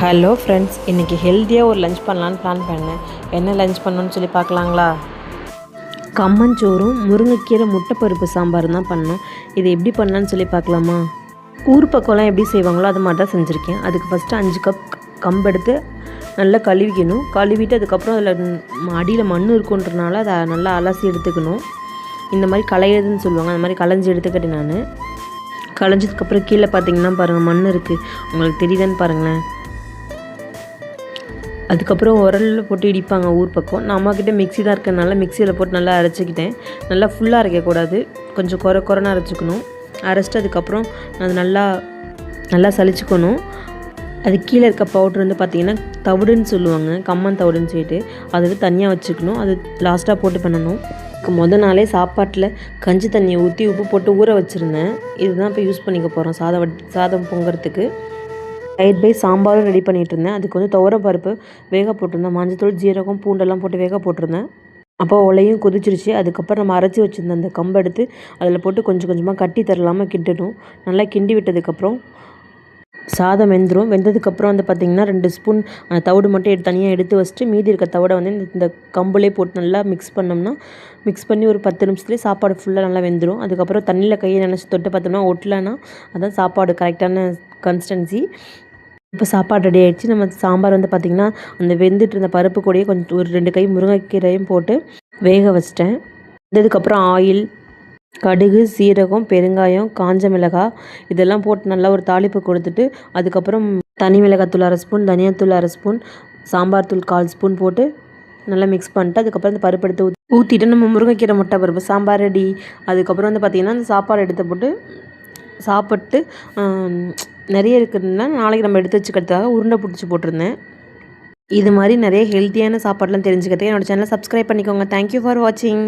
Hello friends, இன்றைக்கி ஹெல்த்தியாக ஒரு லஞ்ச் பண்ணலான்னு பிளான் பண்ணேன். என்ன லஞ்ச் பண்ணணும்னு சொல்லி பார்க்கலாங்களா? கம்மஞ்சோறும் முருங்கைக்கீரை முட்டைப்பருப்பு சாம்பார் தான் பண்ணோம். இது எப்படி பண்ணலான்னு சொல்லி பார்க்கலாமா? ஊர் பக்கம்லாம் எப்படி செய்வாங்களோ அது மாதிரி தான் செஞ்சுருக்கேன். அதுக்கு ஃபஸ்ட்டு 5 கப் கம்பு எடுத்து நல்லா கழுவிக்கணும். கழுவிட்டு அதுக்கப்புறம் அதில் அடியில் மண் இருக்குன்றனால அதை நல்லா அலசி எடுத்துக்கணும். இந்த மாதிரி களையிறதுன்னு சொல்லுவாங்க, அந்த மாதிரி களைஞ்சி எடுத்துக்கிட்டேன் நான். களைஞ்சதுக்கப்புறம் கீழே பார்த்தீங்கன்னா பாருங்கள், மண் இருக்குது. உங்களுக்கு தெரியுதான்னு பாருங்களேன். அதுக்கப்புறம் உரலில் போட்டு இடிப்பாங்க ஊர் பக்கம். நம்மக்கிட்ட மிக்ஸி தான் இருக்கிறதுனால மிக்ஸியில் போட்டு நல்லா அரைச்சிக்கிட்டேன். நல்லா ஃபுல்லாக அரைக்கக்கூடாது, கொஞ்சம் குறைன்னு அரைச்சிக்கணும். அரைச்சிட்டு அதுக்கப்புறம் அது நல்லா சலிச்சுக்கணும். அது கீழே இருக்க பவுட்ரு வந்து பார்த்திங்கன்னா தவிடுன்னு சொல்லுவாங்க, கம்மன் தவிடுன்னு சொல்லிட்டு. அது தனியாக வச்சுக்கணும். அது லாஸ்ட்டாக போட்டு பண்ணணும். மொதல் நாளே சாப்பாட்டில் கஞ்சி தண்ணியை ஊற்றி உப்பு போட்டு ஊற வச்சுருந்தேன். இதுதான் இப்போ யூஸ் பண்ணிக்க போகிறோம் சாதம் பொங்குறதுக்கு. சைட் பை சாம்பாரும் ரெடி பண்ணிகிட்டு இருந்தேன். அதுக்கு வந்து துவரம் பருப்பு வேக போட்டிருந்தேன். மஞ்சத்தூள், ஜீரகம், பூண்டெல்லாம் போட்டு வேக போட்டிருந்தேன். அப்போ உலையும் கொதிச்சிருச்சு. அதுக்கப்புறம் நம்ம அரைச்சி வச்சுருந்த அந்த கம்பை எடுத்து அதில் போட்டு கொஞ்சம் கொஞ்சமாக கட்டி தரலாமல் கிண்டணும். நல்லா கிண்டி விட்டதுக்கப்புறம் சாதம் வெந்ததுக்கப்புறம் வந்து பார்த்திங்கன்னா 2 ஸ்பூன் தவிடு மட்டும் தனியாக எடுத்து வச்சுட்டு மீதி இருக்க தவிடை வந்து இந்த கம்புலேயே போட்டு நல்லா மிக்ஸ் பண்ணி ஒரு 10 நிமிஷத்துலேயே சாப்பாடு ஃபுல்லாக நல்லா வெந்துடும். அதுக்கப்புறம் தண்ணியில் கையை நினச்சி தொட்டு பார்த்தோம்னா ஒட்டலைன்னா அதான் சாப்பாடு கரெக்டான கன்சிஸ்டன்சி. இப்போ சாப்பாடு ரெடி ஆகிடுச்சு. நம்ம சாம்பார் வந்து பார்த்திங்கன்னா அந்த வெந்துட்டு இருந்த பருப்பு கூடயே கொஞ்சம் ஒரு 2 கை முருங்கைக்கீரையும் போட்டு வேக வச்சிட்டேன். வெந்ததுக்கப்புறம் ஆயில், கடுகு, சீரகம், பெருங்காயம், காஞ்ச மிளகாய் இதெல்லாம் போட்டு நல்லா ஒரு தாளிப்பு கொடுத்துட்டு அதுக்கப்புறம் தனி மிளகாத்தூள் 1/2 ஸ்பூன், தனியாத்தூள் 1/2 ஸ்பூன், சாம்பார் தூள் 1/4 ஸ்பூன் போட்டு நல்லா மிக்ஸ் பண்ணிட்டு அதுக்கப்புறம் அந்த பருப்பு எடுத்து ஊற்றிட்டு நம்ம முருங்கைக்கீரை முட்டை பருப்பு சாம்பார் ரெடி. அதுக்கப்புறம் வந்து பார்த்திங்கன்னா அந்த சாப்பாடு எடுத்து போட்டு சாப்பிட்டு நிறைய இருக்குதுன்னா நாளைக்கு நம்ம எடுத்து வச்சுக்கிறதுக்காக உருண்டை பிடிச்சி போட்டிருந்தேன். இது மாதிரி நிறைய ஹெல்த்தியான சாப்பாடெலாம் தெரிஞ்சுக்கிறதுக்கு என்னோடய சேனலை சப்ஸ்கிரைப் பண்ணிக்கோங்க. தேங்க்யூ ஃபார் வாட்சிங்.